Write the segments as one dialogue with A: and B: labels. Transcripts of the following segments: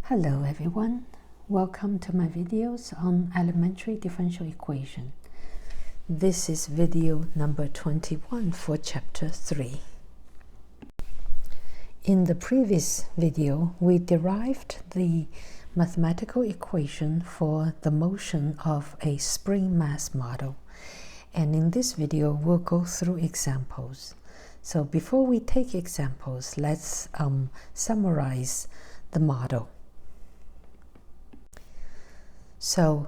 A: Hello everyone, welcome to my videos on elementary differential equation. This is video number 21 for chapter 3. In the previous video, we derived the mathematical equation for the motion of a spring mass model. And in this video, we'll go through examples. So before we take examples, let's summarize the model. So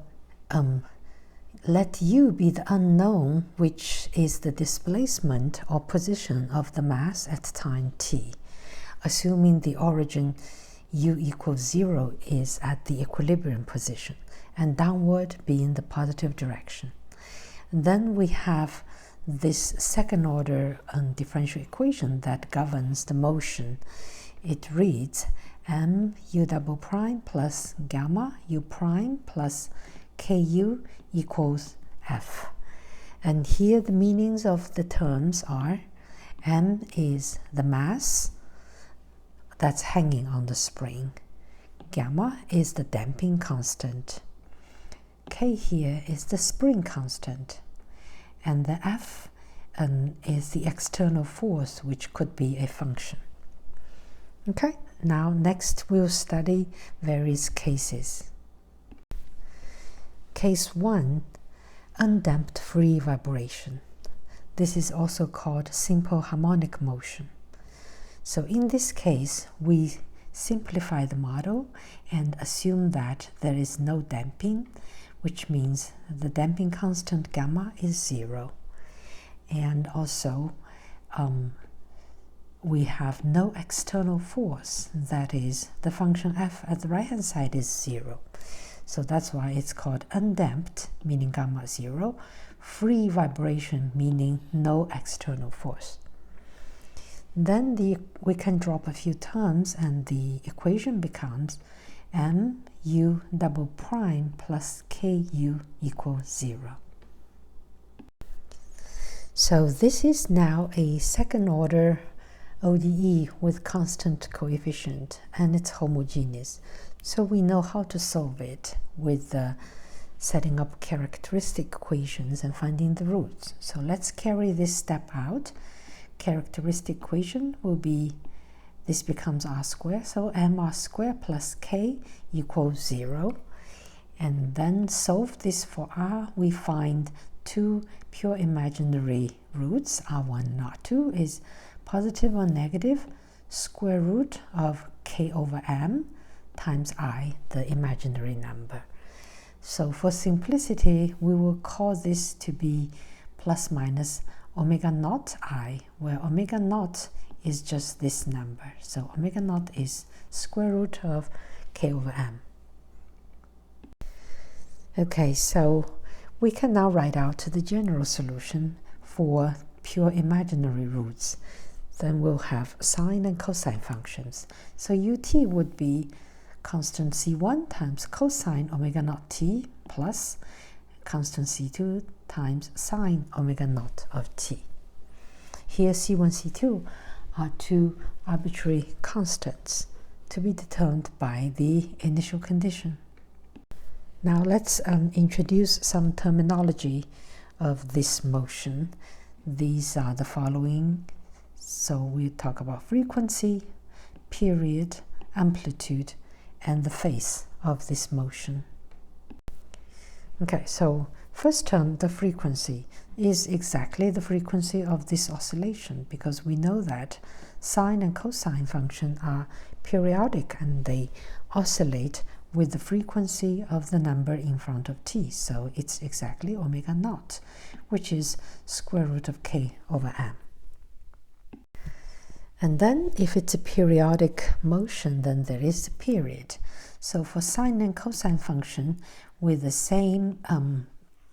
A: let u be the unknown, which is the displacement or position of the mass at time t, assuming the origin u equals 0 is at the equilibrium position, and downward being the positive direction. And then we have this second order differential equation that governs the motion. It reads m u double prime plus gamma u prime plus ku equals f. And here the meanings of the terms are: m is the mass that's hanging on the spring, gamma is the damping constant, k here is the spring constant, and the f is the external force, which could be a function. Okay, now next we'll study various cases. Case 1, undamped free vibration. This is also called simple harmonic motion. So in this case, we simplify the model and assume that there is no damping, which means the damping constant gamma is 0. And also, we have no external force, that is, the function f at the right hand side is 0. So that's why it's called undamped, meaning gamma 0, free vibration, meaning no external force. Then we can drop a few terms and the equation becomes m u double prime plus ku equals 0. So this is now a second order ODE with constant coefficient, and it's homogeneous. So we know how to solve it with setting up characteristic equations and finding the roots. So let's carry this step out. Characteristic equation will be, this becomes r squared, so mr squared plus k equals 0. And then solve this for r, we find two pure imaginary roots, r1 and r2 is positive or negative square root of k over m times I, the imaginary number. So for simplicity, we will call this to be plus minus omega naught I, where omega naught is just this number. So omega naught is square root of k over m. Okay, so we can now write out the general solution for pure imaginary roots. Then we'll have sine and cosine functions. So ut would be constant c1 times cosine omega naught t plus constant c2 times sine omega naught of t. Here c1, c2 are two arbitrary constants to be determined by the initial condition. Now let's introduce some terminology of this motion. These are the following. So we talk about frequency, period, amplitude, and the phase of this motion. Okay, so first term, the frequency, is exactly the frequency of this oscillation, because we know that sine and cosine function are periodic and they oscillate with the frequency of the number in front of t. So it's exactly omega naught, which is square root of k over m. And then if it's a periodic motion, then there is a period. So for sine and cosine function with the same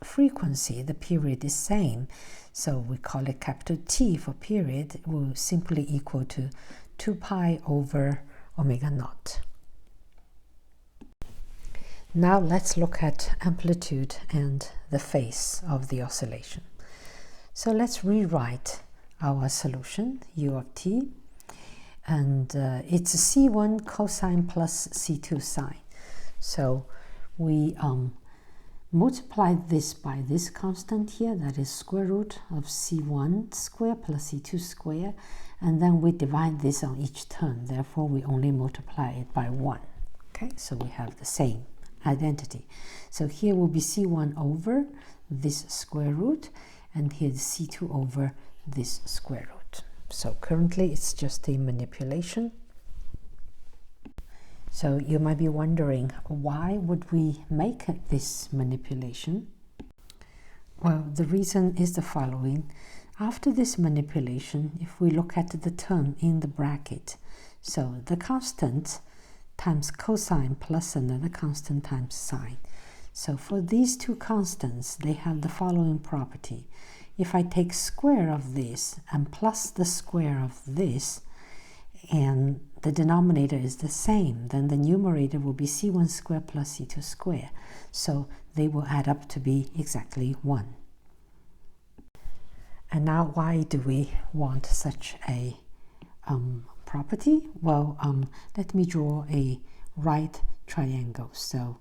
A: frequency, the period is same. So we call it capital T for period. It will simply equal to 2 pi over omega naught. Now let's look at amplitude and the phase of the oscillation. So let's rewrite our solution, u of t. and it's C1 cosine plus C2 sine. So we multiply this by this constant here, that is square root of C1 square plus C2 square, and then we divide this on each term. Therefore, we only multiply it by 1. Okay, so we have the same identity. So here will be C1 over this square root, and here is C2 over this square root. So currently it's just a manipulation. So you might be wondering, why would we make this manipulation? Well, the reason is the following. After this manipulation, if we look at the term in the bracket, so the constant times cosine plus another constant times sine. So for these two constants, they have the following property. If I take square of this and plus the square of this, and the denominator is the same, then the numerator will be C1 squared plus C2 squared. So they will add up to be exactly 1. And now why do we want such a property? Well, let me draw a right triangle. So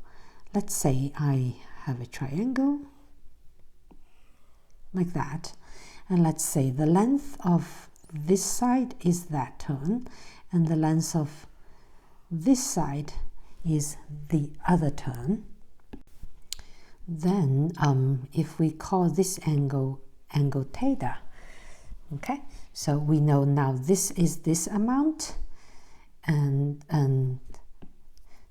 A: let's say I have a triangle like that, and let's say the length of this side is that turn, and the length of this side is the other turn. Then if we call this angle theta, okay, so we know now this is this amount, and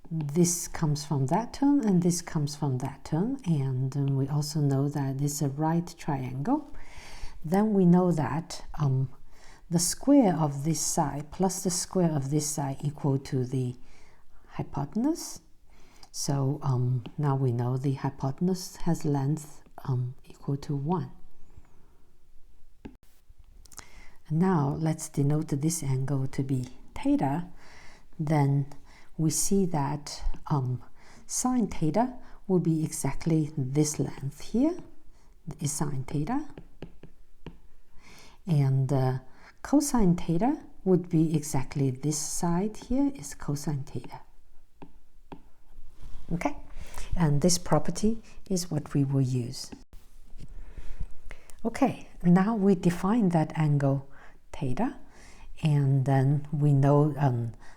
A: this comes from that turn, and this comes from that turn, and we also know that it's a right triangle. Then we know that the square of this side plus the square of this side equal to the hypotenuse. So now we know the hypotenuse has length equal to 1. And now let's denote this angle to be theta. Then we see that sine theta will be exactly this length here, is sine theta, and cosine theta would be exactly this side here, is cosine theta. Okay, and this property is what we will use. Okay, now we define that angle theta, and then we know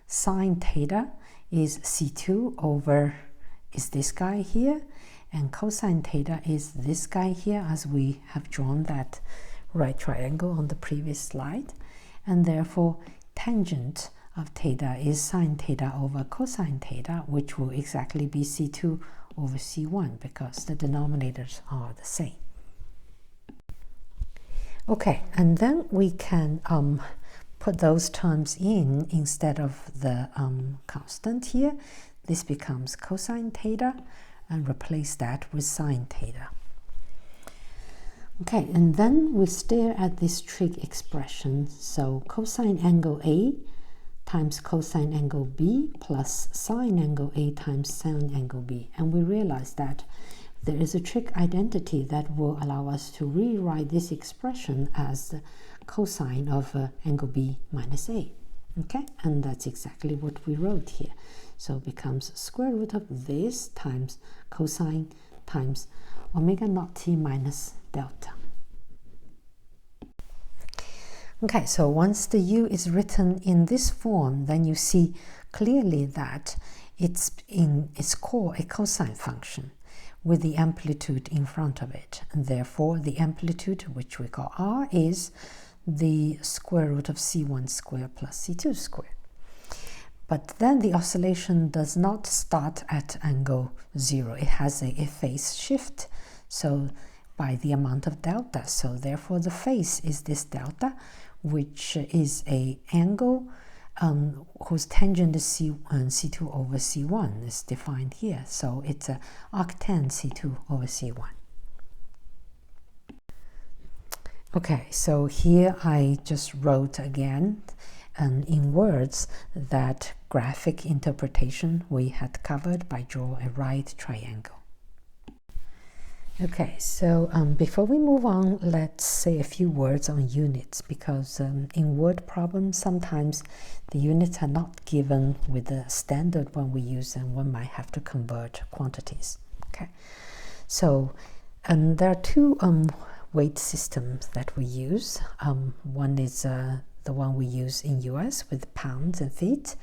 A: sine theta is C2 over is this guy here, and cosine theta is this guy here, as we have drawn that right triangle on the previous slide, and therefore tangent of theta is sine theta over cosine theta, which will exactly be C2 over C1 because the denominators are the same. Okay, and then we can put those terms in instead of the constant here. This becomes cosine theta, and replace that with sine theta. Okay, and then we stare at this trig expression. So cosine angle A times cosine angle B plus sine angle A times sine angle B. And we realize that there is a trig identity that will allow us to rewrite this expression as the cosine of angle B minus A. Okay, and that's exactly what we wrote here. So it becomes square root of this times cosine times omega naught t minus delta. Okay, so once the u is written in this form, then you see clearly that it's in its core a cosine function with the amplitude in front of it, and therefore the amplitude, which we call r, is the square root of c1 squared plus c2 squared. But then the oscillation does not start at angle 0. It has a phase shift, so by the amount of delta. So therefore the phase is this delta, which is a angle whose tangent is C2 over C1 is defined here. So it's a arctan C2 over C1. Okay, so here I just wrote again in words that graphic interpretation we had covered by draw a right triangle. Okay, so before we move on, let's say a few words on units, because in word problems, sometimes the units are not given with the standard one we use, and one might have to convert quantities. Okay, so there are two weight systems that we use. One is the one we use in US with pounds and feet,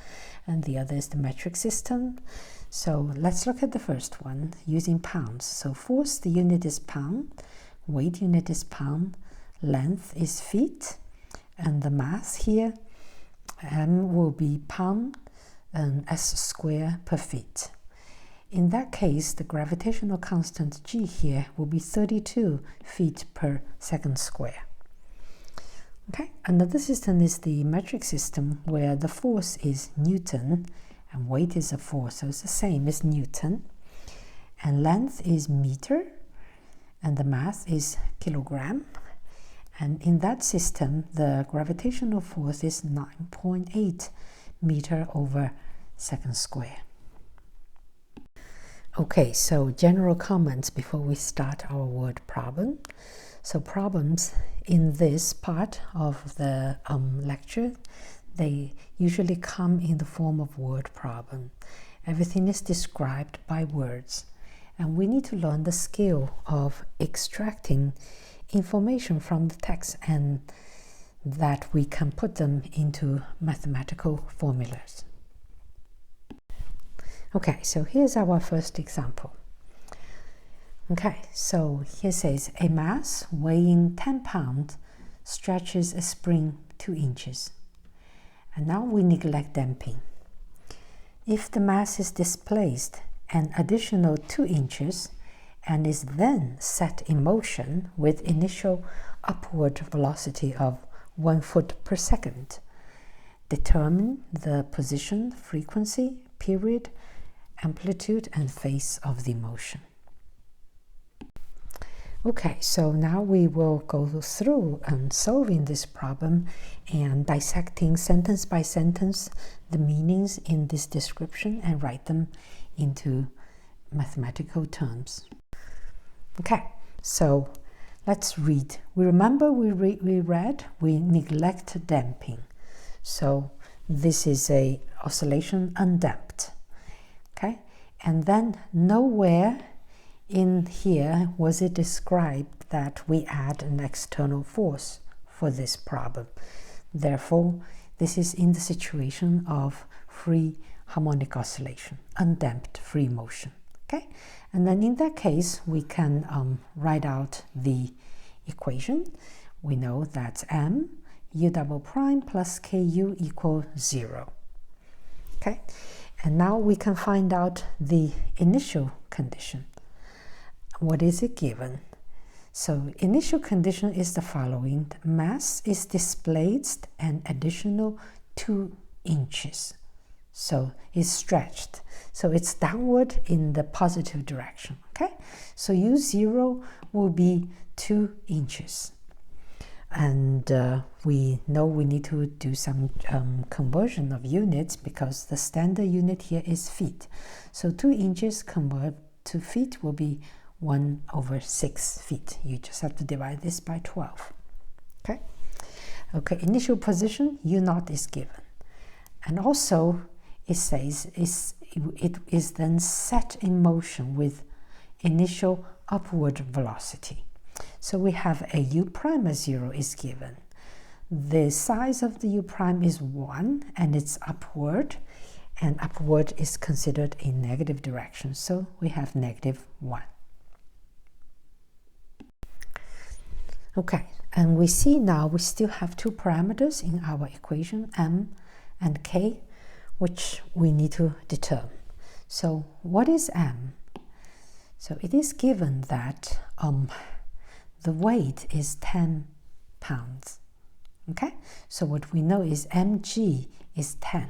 A: and the other is the metric system. So let's look at the first one using pounds. So force, the unit is pound, weight unit is pound, length is feet, and the mass here will be pound and s square per feet. In that case, the gravitational constant g here will be 32 feet per second square. Okay, another system is the metric system, where the force is Newton and weight is a force, so it's the same as Newton, and length is meter and the mass is kilogram. And in that system, the gravitational force is 9.8 meter over second square. Okay, so general comments before we start our word problem. So problems in this part of the lecture, they usually come in the form of word problem. Everything is described by words, and we need to learn the skill of extracting information from the text, and that we can put them into mathematical formulas. Okay, so here's our first example. Okay, so here says a mass weighing 10 pounds stretches a spring 2 inches. And now we neglect damping. If the mass is displaced an additional 2 inches and is then set in motion with initial upward velocity of 1 foot per second, determine the position, frequency, period, amplitude, and phase of the motion. Okay, so now we will go through solving this problem and dissecting sentence by sentence the meanings in this description and write them into mathematical terms. Okay, so let's read. We neglect damping. So this is a oscillation undamped. Okay, and then nowhere in here was it described that we add an external force for this problem. Therefore, this is in the situation of free harmonic oscillation, undamped free motion. Okay, and then in that case, we can write out the equation. We know that m u double prime plus ku equals 0. Okay, and now we can find out the initial condition. What is it given? So initial condition is the following. The mass is displaced an additional 2 inches. So it's stretched. So it's downward in the positive direction. Okay, so u0 will be 2 inches. And we know we need to do some conversion of units, because the standard unit here is feet. So 2 inches converted to feet will be 1/6 feet. You just have to divide this by 12. Okay. Okay. Initial position u0 is given, and also it says it is then set in motion with initial upward velocity. So we have a u prime as 0 is given. The size of the u prime is 1, and it's upward, and upward is considered in negative direction. So we have -1. Okay, and we see now we still have two parameters in our equation, m and k, which we need to determine. So what is m? So it is given that the weight is 10 pounds. Okay, so what we know is mg is 10.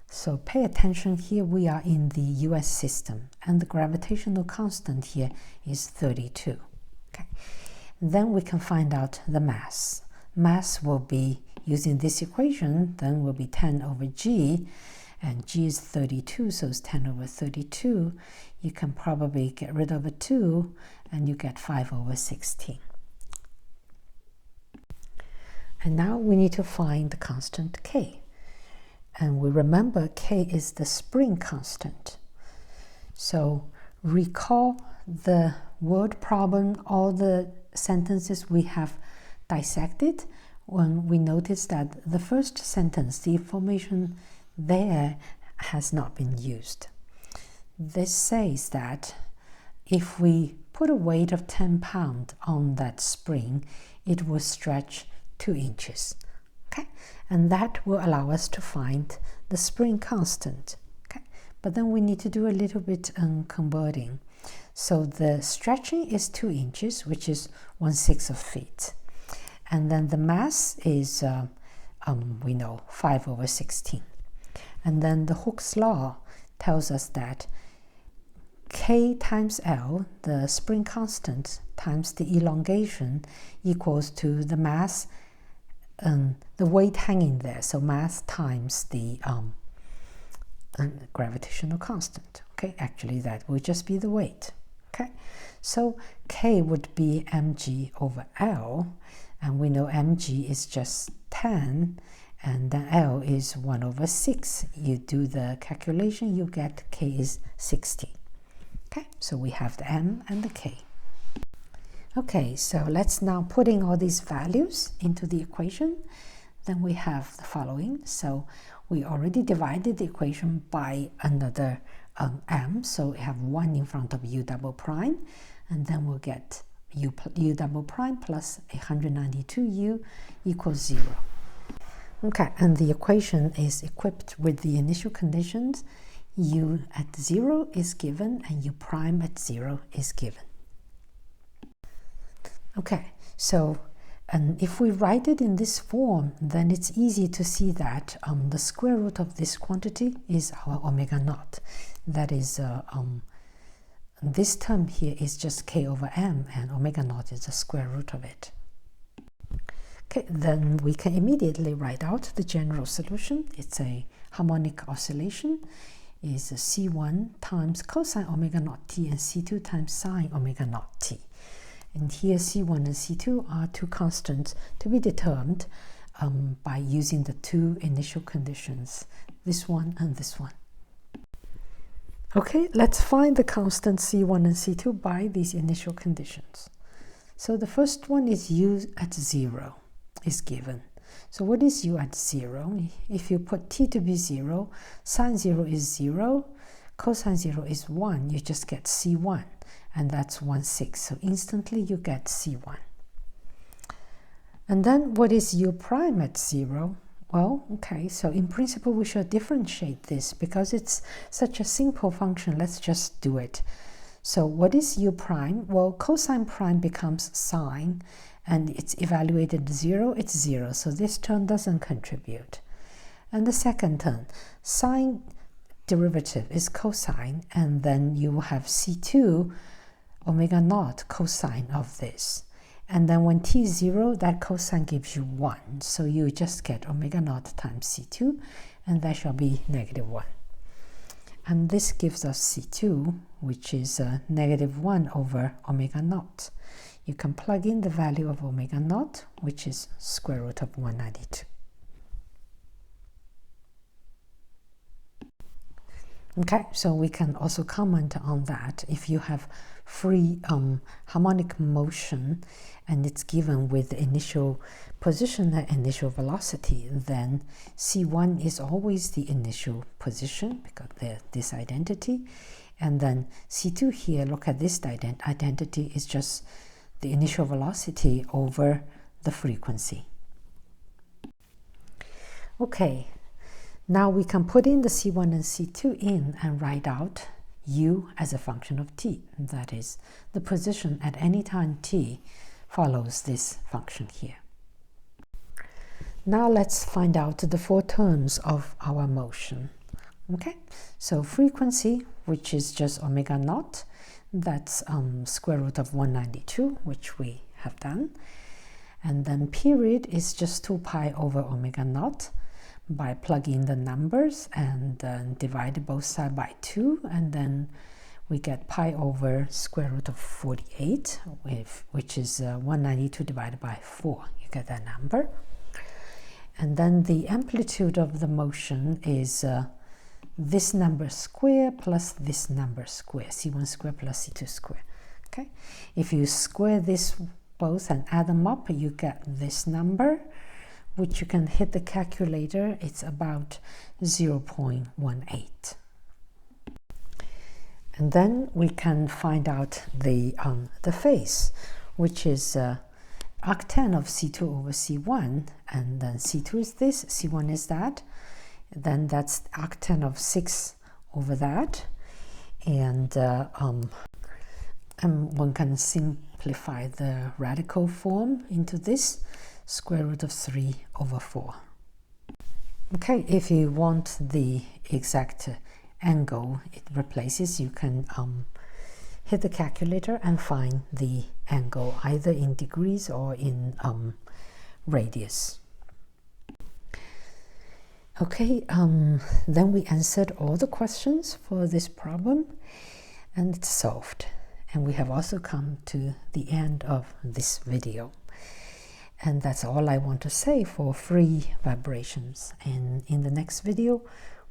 A: So pay attention, here we are in the US system, and the gravitational constant here is 32. Okay. Then we can find out the mass. Mass will be, using this equation, then will be 10 over g, and g is 32, so it's 10 over 32. You can probably get rid of a 2, and you get 5 over 16. And now we need to find the constant k. And we remember k is the spring constant. So recall the word problem, all the sentences we have dissected, when we notice that the first sentence, the information there has not been used. This says that if we put a weight of 10 pounds on that spring, it will stretch 2 inches. Okay, and that will allow us to find the spring constant. Okay, but then we need to do a little bit converting. So the stretching is 2 inches, which is 1/6 of feet. And then the mass is, we know, 5 over 16. And then the Hooke's law tells us that K times L, the spring constant, times the elongation equals to the mass, the weight hanging there. So mass times the gravitational constant. Okay, actually that would just be the weight. Okay, so K would be mg over L, and we know mg is just 10, and then L is 1 over 6. You do the calculation, you get K is 60. Okay, so we have the m and the k. Okay, so let's now put in all these values into the equation. Then we have the following. So we already divided the equation by another m, so we have 1 in front of u double prime, and then we'll get u double prime plus 192u equals 0. Okay, and the equation is equipped with the initial conditions. U at 0 is given, and u prime at 0 is given. Okay, so if we write it in this form, then it's easy to see that the square root of this quantity is our omega naught. That is, this term here is just k over m, and omega naught is the square root of it. Okay, then we can immediately write out the general solution. It's a harmonic oscillation. Is C1 times cosine omega naught t and C2 times sine omega naught t. And here C1 and C2 are two constants to be determined by using the two initial conditions, this one and this one. Okay, let's find the constant C1 and C2 by these initial conditions. So the first one is u at 0 is given. So what is u at 0? If you put t to be 0, sine 0 is 0, cosine 0 is 1, you just get C1, and that's 1/6. So instantly you get C1. And then what is u prime at 0? Well, okay, so in principle we should differentiate this because it's such a simple function. Let's just do it. So what is u prime? Well, cosine prime becomes sine, and it's evaluated 0, it's 0. So this term doesn't contribute. And the second term, sine derivative is cosine, and then you will have C2 omega naught cosine of this. And then when t is 0, that cosine gives you 1. So you just get omega naught times C2, and that shall be -1. And this gives us C2, which is -1 over omega naught. You can plug in the value of omega naught, which is square root of 192. Okay, so we can also comment on that. If you have free harmonic motion and it's given with the initial position and initial velocity, then C1 is always the initial position because they're this identity. And then C2 here, look at this identity, is just the initial velocity over the frequency. Okay, now we can put in the C1 and C2 in and write out u as a function of t. That is, the position at any time t follows this function here. Now let's find out the 4 terms of our motion. Okay, so frequency, which is just omega naught, that's square root of 192, which we have done. And then period is just 2 pi over omega naught. by plugging the numbers and divide both sides by 2, and then we get pi over square root of 48, which is 192 divided by 4. You get that number. And then the amplitude of the motion is this number square plus this number square, c1 square plus c2 square. Okay, if you square this both and add them up, you get this number, which you can hit the calculator. It's about 0.18. And then we can find out the phase, which is arctan of C2 over C1, and then C2 is this, C1 is that, then that's arctan of 6 over that, and one can simplify the radical form into this, square root of 3 over 4. Okay, if you want the exact angle it replaces, you can hit the calculator and find the angle either in degrees or in radius. Okay, then we answered all the questions for this problem and it's solved. And we have also come to the end of this video. And that's all I want to say for free vibrations. And in the next video,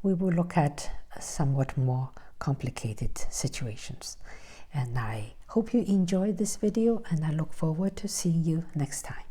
A: we will look at somewhat more complicated situations. And I hope you enjoyed this video, and I look forward to seeing you next time.